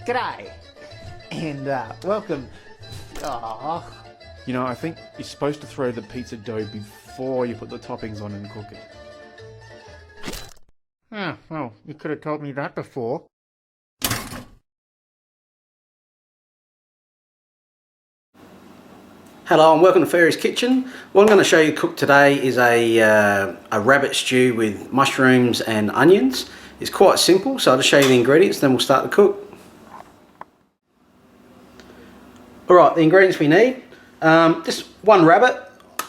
G'day, and welcome. Oh, You know, I think you're supposed to throw the pizza dough before you put the toppings on and cook it. yeah, well, you could have told me that before. Hello and welcome to Fairy's Kitchen. What I'm going to show you cook today is a rabbit stew with mushrooms and onions. It's quite simple, so I'll just show you the ingredients, then we'll start the cook. Alright, the ingredients we need. Just one rabbit.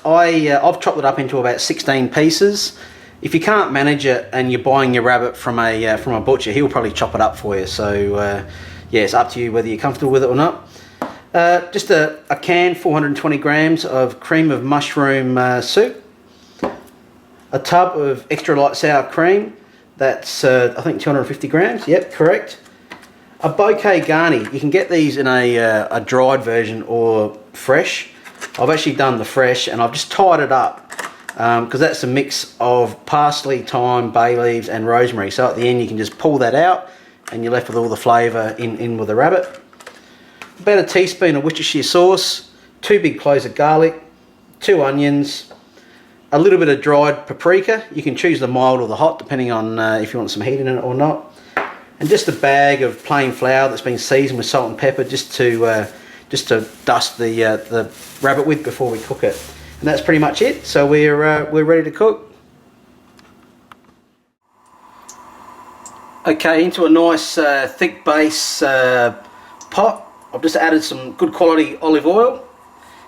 I've chopped it up into about 16 pieces. If you can't manage it and you're buying your rabbit from a butcher, he'll probably chop it up for you. So yeah, it's up to you whether you're comfortable with it or not. Just a can, 420 grams of cream of mushroom soup. A tub of extra light sour cream. That's I think 250 grams. Yep, correct. A bouquet garni. You can get these in a dried version or fresh. I've actually done the fresh and I've just tied it up because that's a mix of parsley, thyme, bay leaves and rosemary. So at the end you can just pull that out and you're left with all the flavour in with the rabbit. About a teaspoon of Worcestershire sauce, 2 big cloves of garlic, 2 onions, a little bit of dried paprika. You can choose the mild or the hot depending on if you want some heat in it or not. And just a bag of plain flour that's been seasoned with salt and pepper just to dust the rabbit with before we cook it. And that's pretty much it. So we're ready to cook. Okay, into a nice thick base pot. I've just added some good quality olive oil,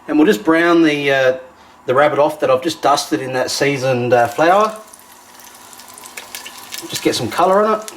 and we'll just brown the rabbit off that I've just dusted in that seasoned flour. Just get some colour on it.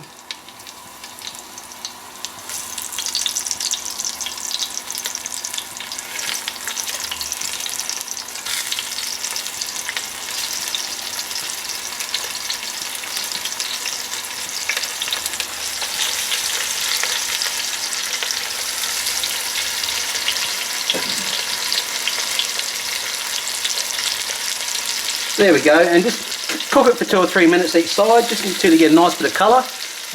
There we go, and just cook it for 2 or 3 minutes each side, just until you get a nice bit of colour,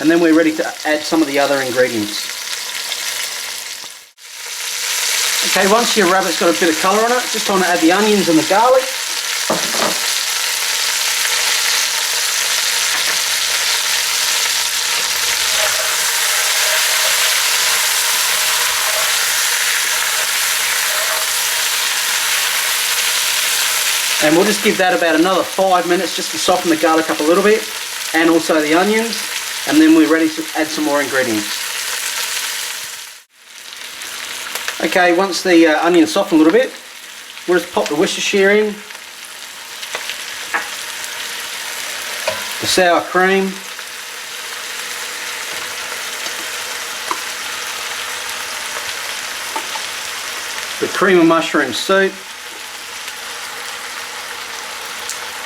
and then we're ready to add some of the other ingredients. Okay, once your rabbit's got a bit of colour on it, just time to add the onions and the garlic. And we'll just give that about another 5 minutes just to soften the garlic up a little bit, and also the onions, and then we're ready to add some more ingredients. Okay, once the onions soften a little bit, we'll just pop the Worcestershire in, the sour cream, the cream of mushroom soup.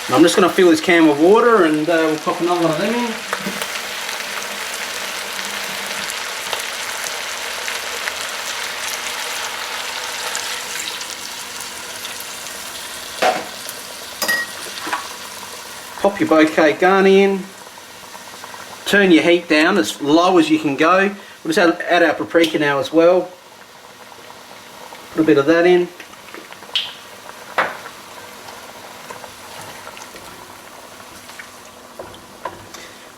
And I'm just going to fill this can with water, and we'll pop another one of them in. Pop your bouquet garni in. Turn your heat down as low as you can go. We'll just add our paprika now as well. Put a bit of that in.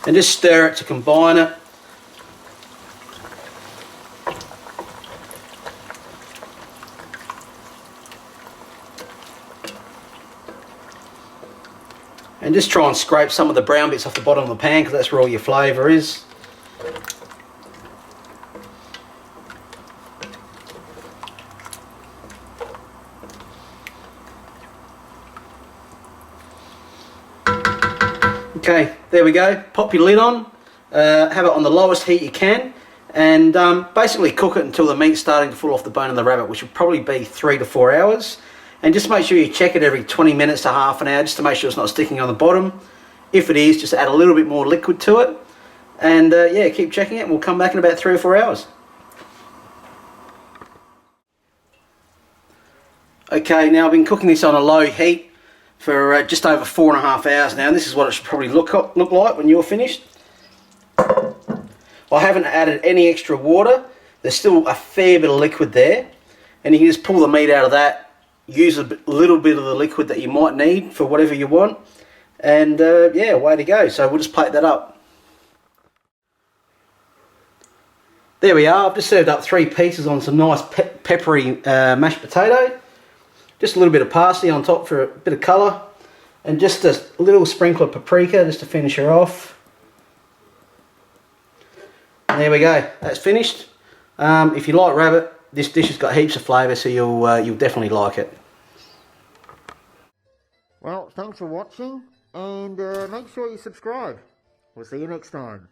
And just stir it to combine it. And just try and scrape some of the brown bits off the bottom of the pan, because that's where all your flavour is. Okay, there we go. Pop your lid on, have it on the lowest heat you can, and basically cook it until the meat's starting to fall off the bone of the rabbit, which will probably be 3 to 4 hours. And just make sure you check it every 20 minutes to half an hour, just to make sure it's not sticking on the bottom. If it is, just add a little bit more liquid to it, and yeah, keep checking it, and we'll come back in about 3 or 4 hours. Okay, now I've been cooking this on a low heat for just over 4.5 hours now, and this is what it should probably look like when you're finished. I haven't added any extra water. there's still a fair bit of liquid there, and you can just pull the meat out of that, use little bit of the liquid that you might need for whatever you want, and yeah, way to go. So we'll just plate that up. There we are. I've just served up 3 pieces on some nice peppery mashed potato. Just a little bit of parsley on top for a bit of colour, and just a little sprinkle of paprika just to finish her off. And there we go. That's finished. If you like rabbit, this dish has got heaps of flavour, so you'll definitely like it. Well, thanks for watching, and make sure you subscribe. We'll see you next time.